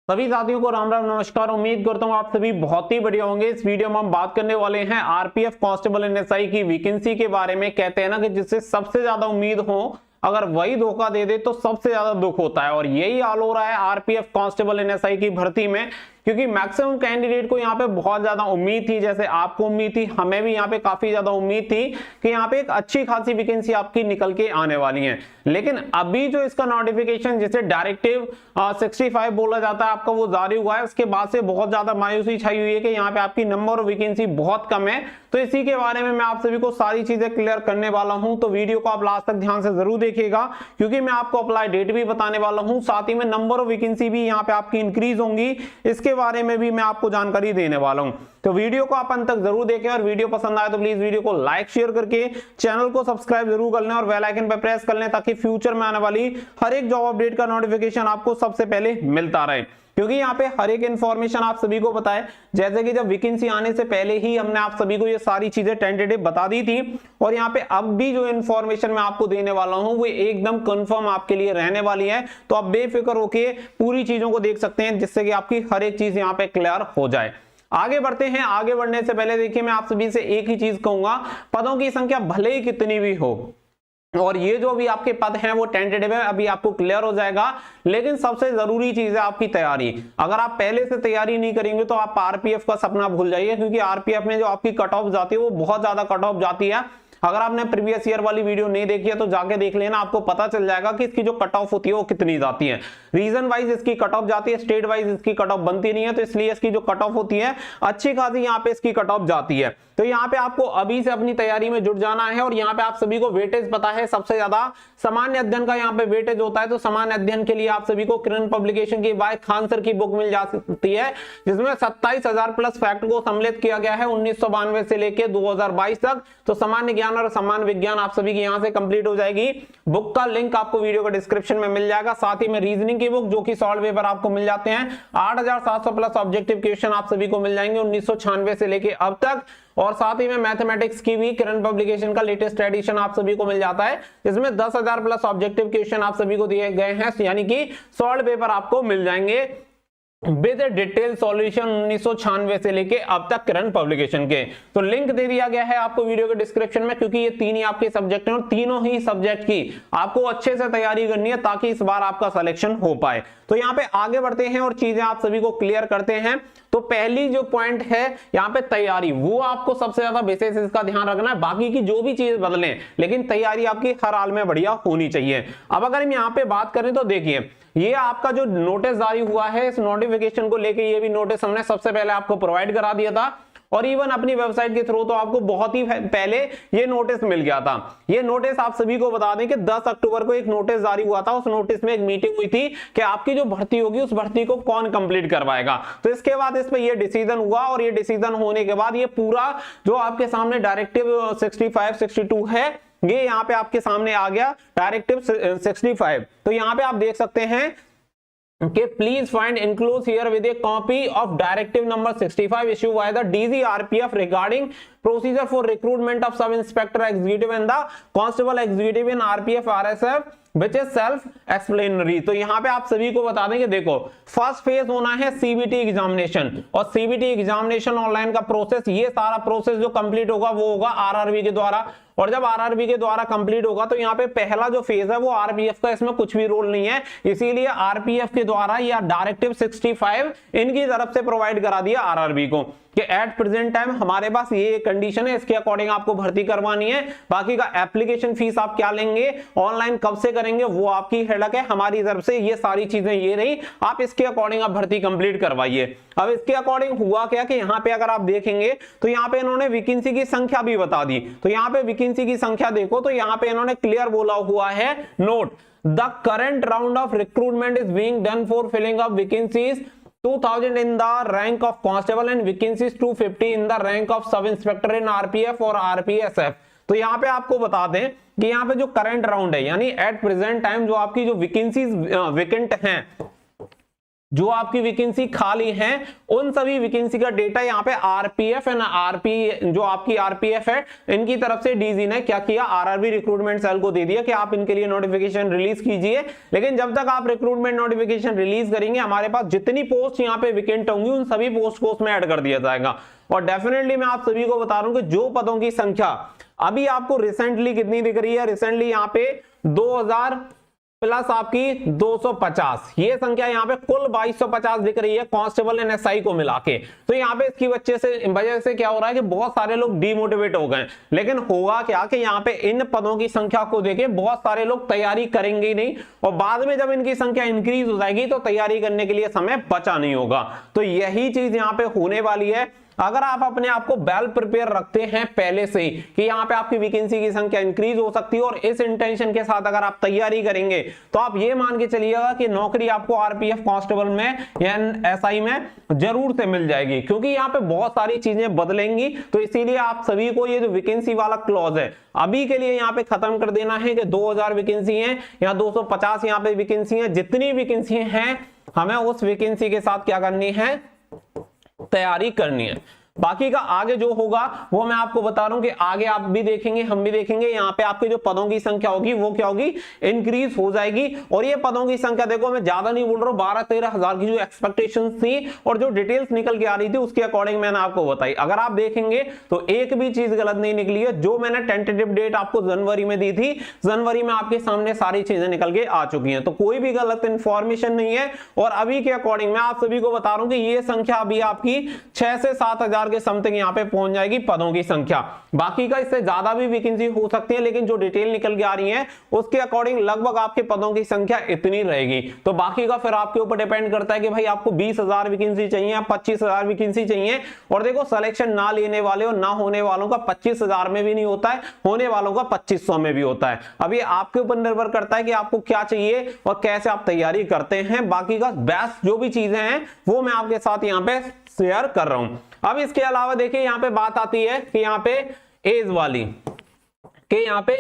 सभी साथियों को राम राम नमस्कार। उम्मीद करता हूं आप सभी बहुत ही बढ़िया होंगे। इस वीडियो में हम बात करने वाले हैं आरपीएफ कांस्टेबल एनएसआई की वैकेंसी के बारे में। कहते हैं ना कि जिससे सबसे ज्यादा उम्मीद हो अगर वही धोखा दे दे तो सबसे ज्यादा दुख होता है, और यही हाल हो रहा है आरपीएफ कांस्टेबल एनएसआई की भर्ती में, क्योंकि मैक्सिमम कैंडिडेट को यहाँ पे बहुत ज्यादा उम्मीद थी। जैसे आपको उम्मीद थी, हमें भी यहाँ पे काफी ज्यादा उम्मीद थी कि यहाँ पे एक अच्छी खासी वैकेंसी आपकी निकल के आने वाली है। लेकिन अभी जो इसका नोटिफिकेशन जिसे डायरेक्टिव 65 बोला जाता है आपका, वो जारी हुआ है। उसके बाद से बहुत ज्यादा मायूसी छाई हुई है कि यहाँ पे आपकी नंबर ऑफ वैकेंसी बहुत कम है। तो इसी के बारे में मैं आप सभी को सारी चीजें क्लियर करने वाला हूं, तो वीडियो को आप लास्ट तक ध्यान से जरूर देखिएगा, क्योंकि मैं आपको अप्लाई डेट भी बताने वाला हूं, साथ ही में नंबर ऑफ वैकेंसी भी यहाँ पे आपकी इंक्रीज होंगी, इसके बारे में भी मैं आपको जानकारी देने वाला हूं। तो वीडियो को आप अंत तक जरूर देखें, और वीडियो पसंद आए तो प्लीज वीडियो को लाइक शेयर करके चैनल को सब्सक्राइब जरूर कर लें और बेल आइकन पर प्रेस कर लें, ताकि फ्यूचर में आने वाली हर एक जॉब अपडेट का नोटिफिकेशन आपको सबसे पहले मिलता रहे। क्योंकि यहाँ पे हर एक इंफॉर्मेशन आप सभी को पता है, जैसे कि जब वैकेंसी आने से पहले ही हमने आप सभी को ये सारी चीजें टेंटेटिव बता दी थी, और यहाँ पे अब भी जो इंफॉर्मेशन मैं आपको देने वाला हूँ वो एकदम कंफर्म आपके लिए रहने वाली है। तो आप बेफिक्र होके पूरी चीजों को देख सकते हैं, जिससे कि आपकी हर एक चीज यहाँ पे क्लियर हो जाए। आगे बढ़ते हैं। आगे बढ़ने से पहले देखिए, मैं आप सभी से एक ही चीज कहूंगा, पदों की संख्या भले ही कितनी भी हो, और ये जो अभी आपके पद हैं वो टेंटेटिव है, अभी आपको क्लियर हो जाएगा, लेकिन सबसे जरूरी चीज है आपकी तैयारी। अगर आप पहले से तैयारी नहीं करेंगे तो आप आरपीएफ का सपना भूल जाइए, क्योंकि आरपीएफ में जो आपकी कट ऑफ जाती है वो बहुत ज्यादा कट ऑफ जाती है। अगर आपने प्रीवियस ईयर वाली वीडियो नहीं देखी है तो जाके देख लेना, आपको पता चल जाएगा कि इसकी जो कट ऑफ होती है वो कितनी जाती है। रीजन वाइज इसकी कट ऑफ जाती है, स्टेट वाइज इसकी कट ऑफ बनती नहीं है, तो इसलिए इसकी जो कट ऑफ होती है अच्छी खासी यहाँ पे इसकी कट ऑफ जाती है। तो यहाँ पे आपको अभी से अपनी तैयारी में जुट जाना है, और यहाँ पे आप सभी को वेटेज पता है, सबसे ज्यादा सामान्य अध्ययन का यहाँ पे वेटेज होता है। तो सामान्य अध्ययन के लिए आप सभी को किरण पब्लिकेशन की वाई खान सर की बुक मिल जा सकती है, जिसमें 27,000 प्लस फैक्ट को सम्मिलित किया गया है 1992 से लेके 2022 तक। तो सामान्य ज्ञान और सामान्य विज्ञान आप सभी की यहाँ से कंप्लीट हो जाएगी। बुक का लिंक आपको वीडियो के डिस्क्रिप्शन में मिल जाएगा। साथ ही में रीजनिंग की बुक, जो कि सॉल्व पेपर आपको मिल जाते हैं, 8,700 प्लस ऑब्जेक्टिव क्वेश्चन आप सभी को मिल जाएंगे 1996 से लेके अब तक। और साथ ही में मैथमेटिक्स की भी किरण पब्लिकेशन का लेटेस्ट एडिशन आप सभी को मिल जाता है, जिसमें 10,000 प्लस ऑब्जेक्टिव क्वेश्चन आप सभी को दिए गए हैं, यानी कि सॉल्व पेपर आपको मिल जाएंगे विद डिटेल सॉल्यूशन 1996 से लेके अब तक किरण पब्लिकेशन के। तो लिंक दे दिया गया है आपको वीडियो के डिस्क्रिप्शन में, क्योंकि ये तीन ही आपके सब्जेक्ट हैं और तीनों ही सब्जेक्ट की आपको अच्छे से तैयारी करनी है, ताकि इस बार आपका सिलेक्शन हो पाए। तो यहाँ पे आगे बढ़ते हैं और चीजें आप सभी को क्लियर करते हैं। तो पहली जो पॉइंट है यहाँ पे तैयारी, वो आपको सबसे ज्यादा बेसिस इसका ध्यान रखना है। बाकी की जो भी चीज बदलें, लेकिन तैयारी आपकी हर हाल में बढ़िया होनी चाहिए। अब अगर हम यहाँ पे बात करें तो देखिए, ये आपका जो नोटिस जारी हुआ है, इस नोटिफिकेशन को लेके ये भी नोटिस हमने सबसे पहले आपको प्रोवाइड करा दिया था, और इवन अपनी वेबसाइट के थ्रू तो आपको बहुत ही पहले ये नोटिस मिल गया था। ये नोटिस आप सभी को बता दें कि 10 अक्टूबर को एक नोटिस जारी हुआ था। उस नोटिस में एक मीटिंग हुई थी कि आपकी जो भर्ती होगी उस भर्ती को कौन कंप्लीट करवाएगा। तो इसके बाद इस पर यह डिसीजन हुआ, और ये डिसीजन होने के बाद ये पूरा जो आपके सामने डायरेक्टिव 65, 62 है, ये यहाँ पे आपके सामने आ गया डायरेक्टिव 65। तो यहाँ पे आप देख सकते हैं कि please find includes here with A copy of directive number 65 issue by the DG RPF regarding procedure for recruitment of sub inspector executive and the constable executive in RPF RSF which is self explanatory। तो यहाँ पे आप सभी को बता दें कि देखो, फर्स्ट फेज होना है सीबीटी एग्जामिनेशन, और सीबीटी एग्जामिनेशन ऑनलाइन का प्रोसेस, ये सारा प्रोसेस जो कंप्लीट होगा वो होगा आरआरबी के द्वारा। और जब आरआरबी के द्वारा कंप्लीट होगा तो यहाँ पे पहला जो फेज है वो आरपीएफ का, इसमें कुछ भी रोल नहीं है, इसीलिए आरपीएफ के द्वारा या डायरेक्टिव 65 इनकी तरफ से प्रोवाइड करा दिया आरआरबी को कि एट प्रेजेंट टाइम हमारे पास ये कंडीशन है, इसके अकॉर्डिंग आपको भर्ती करवानी है। बाकी का एप्लीकेशन फीस आप क्या लेंगे, ऑनलाइन कब से करेंगे, वो आपकी हेडक है। हमारी तरफ से ये सारी चीजें ये रही, आप इसके अकॉर्डिंग आप भर्ती कंप्लीट करवाइए। अब इसके अकॉर्डिंग हुआ क्या कि यहाँ पे अगर आप देखेंगे तो यहाँ पे इन्होंने वैकेंसी की संख्या भी बता दी। तो यहाँ पे वैकेंसी की संख्या देखो, तो यहाँ पे इन्होंने क्लियर बोला हुआ है, note the current round of recruitment is being done for filling up vacancies 2000 in the rank of constable and vacancies 250 in the rank of sub inspector in RPF और RPSF। तो यहाँ पे आपको बता दें कि यहाँ पे जो करंट राउंड है, यानी एट प्रेजेंट टाइम जो आपकी जो वैकेंसीज वेकेंट हैं, जो आपकी वैकेंसी खाली है उन सभी वैकेंसी का डेटा यहाँ पे आरपीएफ एंड जो आपकी आरपीएफ है इनकी तरफ से डीजी ने क्या किया, आरआरबी रिक्रूटमेंट सेल को दे दिया कि आप इनके लिए नोटिफिकेशन रिलीज कीजिए। लेकिन जब तक आप रिक्रूटमेंट नोटिफिकेशन रिलीज करेंगे हमारे पास जितनी पोस्ट यहाँ पे वेकेंट होंगी उन सभी पोस्ट को उसमें ऐड कर दिया जाएगा। और डेफिनेटली मैं आप सभी को बता रहा हूं कि जो पदों की संख्या अभी आपको रिसेंटली कितनी दिख रही है, रिसेंटली यहाँ पे 2000 प्लस आपकी 250, ये संख्या यहाँ पे कुल 2250 दिख रही है कांस्टेबल एंड एसआई को मिला के। तो यहाँ पे इसकी वजह से क्या हो रहा है कि बहुत सारे लोग डीमोटिवेट हो गए। लेकिन होगा क्या कि यहाँ पे इन पदों की संख्या को देखे बहुत सारे लोग तैयारी करेंगे ही नहीं, और बाद में जब इनकी संख्या इंक्रीज हो जाएगी तो तैयारी करने के लिए समय बचा नहीं होगा। तो यही चीज यहाँ पे होने वाली है। अगर आप अपने आप को वेल प्रिपेयर रखते हैं पहले से ही कि यहाँ पे आपकी वैकेंसी की संख्या इंक्रीज हो सकती है और इस इंटेंशन के साथ अगर आप तैयारी करेंगे तो आप ये मान के चलिएगा कि नौकरी आपको आरपीएफ कांस्टेबल में या एसआई में जरूर से मिल जाएगी, क्योंकि यहाँ पे बहुत सारी चीजें बदलेंगी। तो इसीलिए आप सभी को ये जो वैकेंसी वाला क्लॉज है अभी के लिए यहाँ पे खत्म कर देना है कि 2000 वैकेंसी है या 250 यहाँ पे वैकेंसी है, जितनी वैकेंसी हैं हमें उस वैकेंसी के साथ क्या करनी है, तैयारी करनी है। बाकी का आगे जो होगा वो मैं आपको बता रहा हूं कि आगे आप भी देखेंगे हम भी देखेंगे। यहाँ पे आपके जो पदों की संख्या होगी वो क्या होगी, इंक्रीज हो जाएगी। और ये पदों की संख्या देखो मैं ज्यादा नहीं बोल रहा हूँ, 12-13 हजार की जो एक्सपेक्टेशन थी और जो डिटेल्स निकल के आ रही थी उसके अकॉर्डिंग मैंने आपको बताई। अगर आप देखेंगे तो एक भी चीज गलत नहीं निकली है। जो मैंने टेंटेटिव डेट आपको जनवरी में दी थी, जनवरी में आपके सामने सारी चीजें निकल के आ चुकी हैं, तो कोई भी गलत इंफॉर्मेशन नहीं है। और अभी के अकॉर्डिंग मैं आप सभी को बता रहा हूं कि ये संख्या अभी आपकी 6 से 7 हजार के समथिंग यहाँ पे पहुंच जाएगी पदों की संख्या। बाकी का इससे ज्यादा भी वैकेंसी हो सकती है, लेकिन जो डिटेल निकल के आ रही है उसके अकॉर्डिंग लगभग आपके पदों की संख्या इतनी रहेगी। तो बाकी का फिर आपके ऊपर डिपेंड करता है कि भाई आपको 20,000 वैकेंसी चाहिए या 25,000 वैकेंसी चाहिए। और देखो सिलेक्शन ना लेने वाले और ना होने वालों का 25,000 में भी नहीं होता है, होने वालों का 2500 में भी होता है। अब ये आपके ऊपर निर्भर करता है कि आपको क्या चाहिए और कैसे आप तैयारी करते हैं। बाकी का बेस्ट जो भी चीजें हैं वो मैं आपके साथ यहाँ पे शेयर कर रहा हूं। अब इसके अलावा देखिए यहाँ पे बात आती है कि यहाँ पे एज वाली, कि यहाँ पे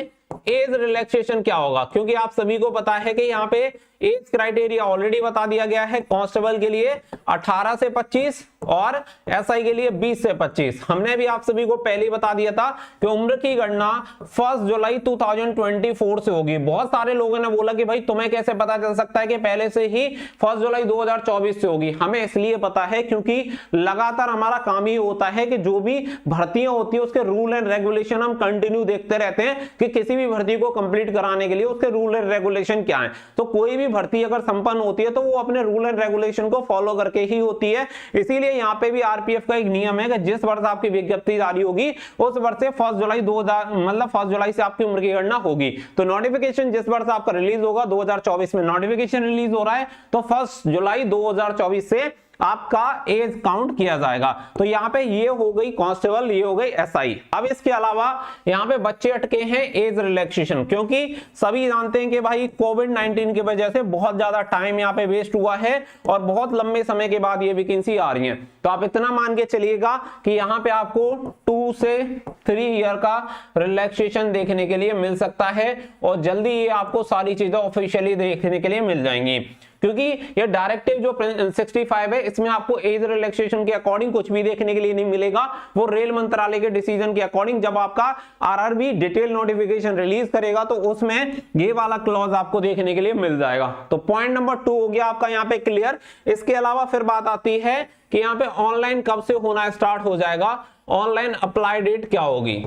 एज रिलैक्सेशन क्या होगा, क्योंकि आप सभी को पता है कि यहाँ पे एज क्राइटेरिया ऑलरेडी बता दिया गया है। कांस्टेबल के लिए 18 से 25 और एसआई के लिए 20 से 25। हमने भी आप सभी को पहले ही बता दिया था कि उम्र की गणना 1 जुलाई 2024 से होगी। बहुत सारे लोगों ने बोला कि भाई तुम्हें कैसे पता चल सकता है कि पहले से ही 1 जुलाई 2024 से होगी। हमें इसलिए पता है क्योंकि लगातार हमारा काम ही होता है कि जो भी भर्तियां होती है उसके रूल एंड रेगुलेशन हम कंटिन्यू देखते रहते हैं कि किसी भी भर्ती को कंप्लीट कराने के लिए उसके रूल एंड रेगुलेशन क्या है। तो कोई भी भर्ती अगर संपन्न होती है तो वो अपने रूल एंड रेगुलेशन को फॉलो करके ही होती है। इसीलिए यहाँ पे भी आरपीएफ का एक नियम है कि जिस वर्ष आपकी विज्ञप्ति जारी होगी उस वर्ष से 1 जुलाई 1 जुलाई से आपकी उम्र की गणना होगी। तो नोटिफिकेशन जिस वर्ष आपका रिलीज होगा 2024 में नोटिफिकेशन रिलीज हो रहा है तो 1 जुलाई 2024 से आपका एज काउंट किया जाएगा। तो यहाँ पे ये हो गई कांस्टेबल, ये हो गई एसआई। अब इसके अलावा यहाँ पे बच्चे अटके हैं एज रिलैक्सेशन, क्योंकि सभी जानते हैं कि भाई कोविड-19 की वजह से बहुत ज्यादा टाइम यहाँ पे वेस्ट हुआ है और बहुत लंबे समय के बाद ये वैकेंसी आ रही है। तो आप इतना मान के चलिएगा कि यहाँ पे आपको 2 से 3 ईयर का रिलैक्सेशन देखने के लिए मिल सकता है और जल्दी ये आपको सारी चीजें ऑफिशियली देखने के लिए मिल जाएंगी। क्योंकि ये डायरेक्टिव जो 65 है इसमें आपको एज रिलैक्सेशन के अकॉर्डिंग कुछ भी देखने के लिए नहीं मिलेगा। वो रेल मंत्रालय के डिसीजन के अकॉर्डिंग जब आपका आरआरबी डिटेल नोटिफिकेशन रिलीज करेगा तो उसमें ये वाला क्लॉज आपको देखने के लिए मिल जाएगा। तो पॉइंट नंबर 2 हो गया आपका यहाँ पे क्लियर। इसके अलावा फिर बात आती है कि यहाँ पे ऑनलाइन कब से होना स्टार्ट हो जाएगा, ऑनलाइन अप्लाई डेट क्या होगी।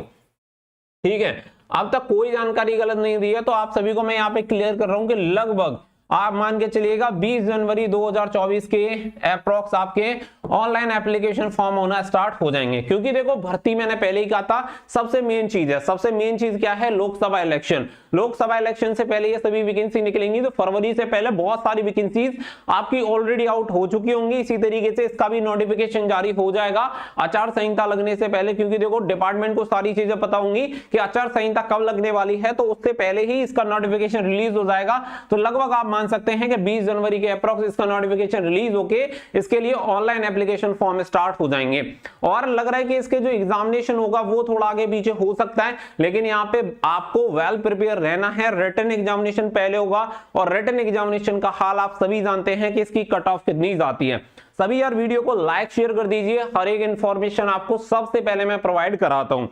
ठीक है, अब तक कोई जानकारी गलत नहीं दी है तो आप सभी को मैं यहाँ पे क्लियर कर रहा हूं कि लगभग आप मान के चलिएगा 20 जनवरी 2024 के अप्रॉक्स आपके ऑनलाइन एप्लीकेशन फॉर्म होना स्टार्ट हो जाएंगे। क्योंकि देखो भर्ती मैंने पहले ही कहा था सबसे मेन चीज है, सबसे मेन चीज क्या है, लोकसभा इलेक्शन। लोकसभा इलेक्शन से पहले ये सभी वैकेंसी निकलेंगी तो फरवरी से पहले बहुत सारी वैकेंसीज आपकी ऑलरेडी आउट हो चुकी होंगी। इसी तरीके से इसका भी नोटिफिकेशन जारी हो जाएगा आचार संहिता लगने से पहले, क्योंकि देखो डिपार्टमेंट को सारी चीजें पता होंगी कि आचार संहिता कब लगने वाली है, तो उससे पहले ही इसका नोटिफिकेशन रिलीज हो जाएगा। तो लगभग आप मान सकते हैं कि 20 जनवरी के अप्रॉक्स इसका नोटिफिकेशन रिलीज होके इसके लिए ऑनलाइन एप्लीकेशन फॉर्म स्टार्ट हो जाएंगे। और लग रहा है कि इसके जो एग्जामिनेशन होगा वो थोड़ा आगे पीछे हो सकता है, लेकिन यहाँ पे आपको वेल प्रिपेयर रहना है। रिटन एग्जामिनेशन पहले होगा और रिटन एग्जामिनेशन का हाल आप सभी जानते हैं कि इसकी कट ऑफ कितनी जाती है। सभी यार वीडियो को लाइक शेयर कर दीजिए, हर एक इंफॉर्मेशन आपको सबसे पहले मैं प्रोवाइड कराता हूं।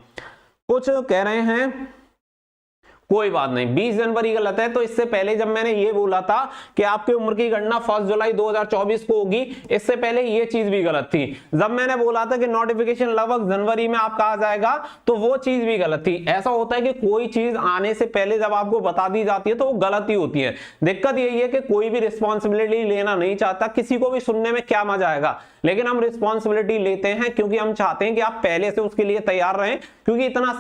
कुछ कह रहे हैं कोई बात नहीं, 20 जनवरी गलत है। तो इससे पहले जब मैंने ये बोला था कि आपकी उम्र की गणना 1 जुलाई 2024 को होगी, इससे पहले ये चीज भी गलत थी। जब मैंने बोला था कि नोटिफिकेशन लगभग जनवरी में आपका आ जाएगा, तो वो चीज भी गलत थी। ऐसा होता है कि कोई चीज आने से पहले जब आपको बता दी जाती है तो वो गलत ही होती है। दिक्कत यही है कि कोई भी रिस्पॉन्सिबिलिटी लेना नहीं चाहता, किसी को भी सुनने में क्या मजा आएगा, लेकिन हम रिस्पॉन्सिबिलिटी लेते हैं क्योंकि हम चाहते हैं कि आप पहले से उसके लिए तैयार रहें, क्योंकि इतना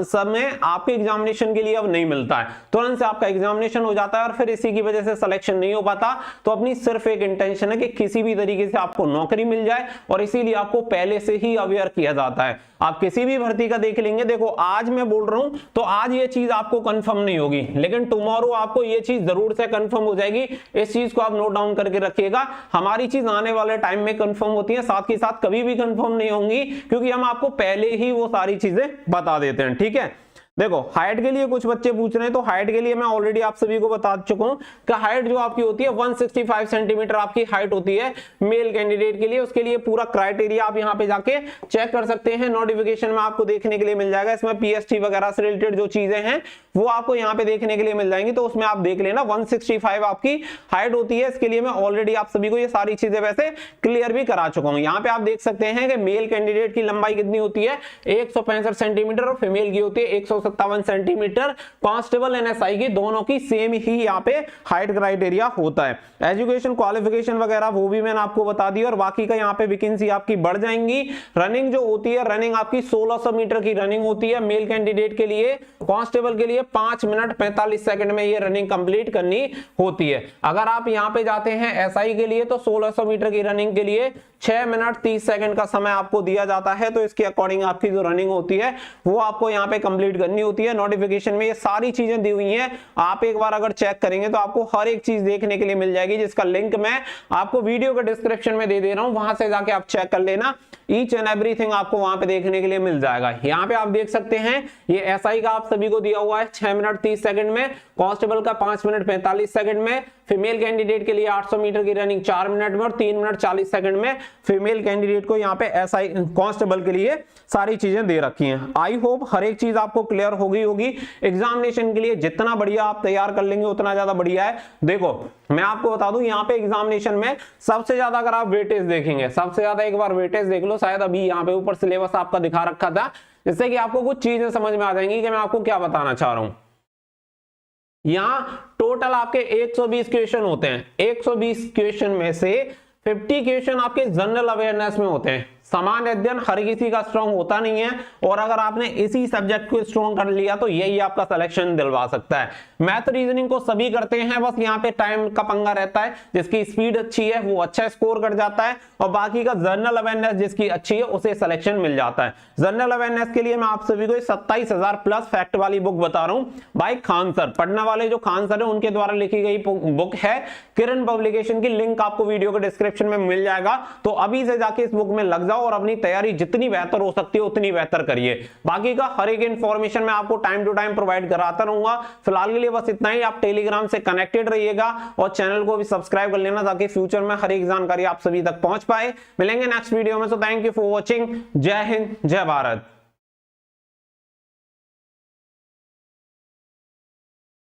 समय आपके एग्जामिनेशन के लिए अब नहीं मिलता है। तुरंत से आपका एग्जामिनेशन हो जाता है और फिर इसी की वजह से सिलेक्शन नहीं हो पाता। तो अपनी सिर्फ एक इंटेंशन है कि किसी भी तरीके से आपको नौकरी मिल जाए, और इसीलिए आपको पहले से ही अवेयर किया जाता है। आप किसी भी भर्ती का देख लेंगे, देखो आज मैं बोल रहा हूं तो आज ये चीज आपको कंफर्म नहीं होगी, लेकिन टुमारो आपको ये चीज जरूर से कंफर्म हो जाएगी। इस चीज को आप नोट डाउन करके रखिएगा। हमारी चीज आने वाले टाइम में कंफर्म होती है, साथ ही साथ कभी भी कंफर्म नहीं होंगी, क्योंकि हम आपको पहले ही वो सारी चीजें बता देते हैं। ठीक है, देखो हाइट के लिए कुछ बच्चे पूछ रहे हैं, तो हाइट के लिए मैं ऑलरेडी आप सभी को बता चुका हूं कि हाइट जो आपकी होती है 165 सेंटीमीटर आपकी हाइट होती है मेल कैंडिडेट के लिए। उसके लिए पूरा क्राइटेरिया आप यहां पे जाके चेक कर सकते हैं, नोटिफिकेशन में आपको देखने के लिए मिल जाएगा। इसमें पीएसटी वगैरह से रिलेटेड जो चीजें हैं वो आपको यहाँ पे देखने के लिए मिल जाएंगी, तो उसमें आप देख लेना 165 आपकी हाइट होती है। इसके लिए मैं ऑलरेडी आप सभी को ये सारी चीजें वैसे क्लियर भी करा चुका हूं। यहाँ पे आप देख सकते हैं कि मेल कैंडिडेट की लंबाई कितनी होती है 165 सेंटीमीटर और फीमेल की होती है 157 सेंटीमीटर। कांस्टेबल एनएसआई की दोनों की सेम ही यहाँ पे हाइट क्राइटेरिया होता है। एजुकेशन क्वालिफिकेशन वगैरह वो भी मैंने आपको बता दी, और बाकी का यहाँ पे वैकेंसी आपकी बढ़ जाएंगी। रनिंग जो होती है, रनिंग आपकी 1600 मीटर की रनिंग होती है मेल कैंडिडेट के लिए। कांस्टेबल के लिए 5 मिनट 45 सेकंड में ये रनिंग कंप्लीट करनी होती है। अगर आप यहाँ पे जाते हैं एसआई के लिए तो 1600 मीटर की रनिंग के लिए 6 मिनट 30 सेकंड का समय आपको दिया जाता है। तो इसके अकॉर्डिंग आपकी जो रनिंग होती है वो आपको यहाँ पे कंप्लीट करनी होती है। नोटिफिकेशन में ये सारी चीजें दी हुई हैं, आप एक बार अगर चेक करेंगे तो आपको हर एक चीज देखने के लिए मिल जाएगी, जिसका लिंक मैं आपको वीडियो के डिस्क्रिप्शन में दे दे रहा हूं। वहां से जाके आप चेक कर लेना, ईच एंड एवरीथिंग आपको वहां पे देखने के लिए मिल जाएगा। यहाँ पे आप देख सकते हैं ये एसआई का आप सभी को दिया हुआ है 6 मिनट 30 सेकंड में, कांस्टेबल का 5 मिनट 45 सेकंड में, फीमेल कैंडिडेट के लिए 800 मीटर की रनिंग 4 मिनट में और 3 मिनट 40 सेकंड में फीमेल कैंडिडेट को यहाँ पे एसआई कांस्टेबल के लिए सारी चीजें दे रखी हैं। आई होप हर एक चीज आपको क्लियर होगी। एग्जामिनेशन के लिए जितना बढ़िया आप तैयार कर लेंगे उतना ज्यादा बढ़िया है। देखो मैं आपको बता दूं, यहाँ पे एग्जामिनेशन में सबसे ज्यादा अगर आप वेटेज देखेंगे, सबसे ज्यादा एक बार वेटेज देख लो, शायद अभी यहाँ पे ऊपर सिलेबस आपका दिखा रखा था, जिससे कि आपको कुछ चीजें समझ में आ जाएंगी कि मैं आपको क्या बताना चाह रहा हूं। यहां टोटल आपके 120 क्वेश्चन होते हैं। 120 क्वेश्चन में से 50 क्वेश्चन आपके जनरल अवेयरनेस में होते हैं। सामान्य अध्ययन हर किसी का स्ट्रांग होता नहीं है, और अगर आपने इसी सब्जेक्ट को स्ट्रांग कर लिया तो यही आपका सिलेक्शन दिलवा सकता है। मैथ रीजनिंग को सभी करते हैं, बस यहाँ पे टाइम का पंगा रहता है। जिसकी स्पीड अच्छी है वो अच्छा स्कोर कर जाता है, और बाकी का जनरल अवेयरनेस जिसकी अच्छी है उसे सिलेक्शन मिल जाता है। जनरल अवेयरनेस के लिए मैं आप सभी को 27,000 प्लस फैक्ट वाली बुक बता रहा हूँ भाई खान सर, पढ़ने वाले जो खान सर है उनके द्वारा लिखी गई बुक है। किरण पब्लिकेशन की लिंक आपको वीडियो के डिस्क्रिप्शन में मिल जाएगा, तो अभी से जाके इस बुक में लग जाओ और अपनी तैयारी जितनी बेहतर हो सकती है उतनी बेहतर करिए। बाकी का हर एक इंफॉर्मेशन मैं आपको टाइम टू टाइम प्रोवाइड कराता रहूंगा। फिलहाल के लिए बस इतना ही। आप टेलीग्राम से कनेक्टेड रहिएगा और चैनल को भी सब्सक्राइब कर लेना, ताकि फ्यूचर में हर एक जानकारी आप सभी तक पहुंच पाए। मिलेंगे नेक्स्ट वीडियो में, so thank you for watching. जय हिंद, जय भारत।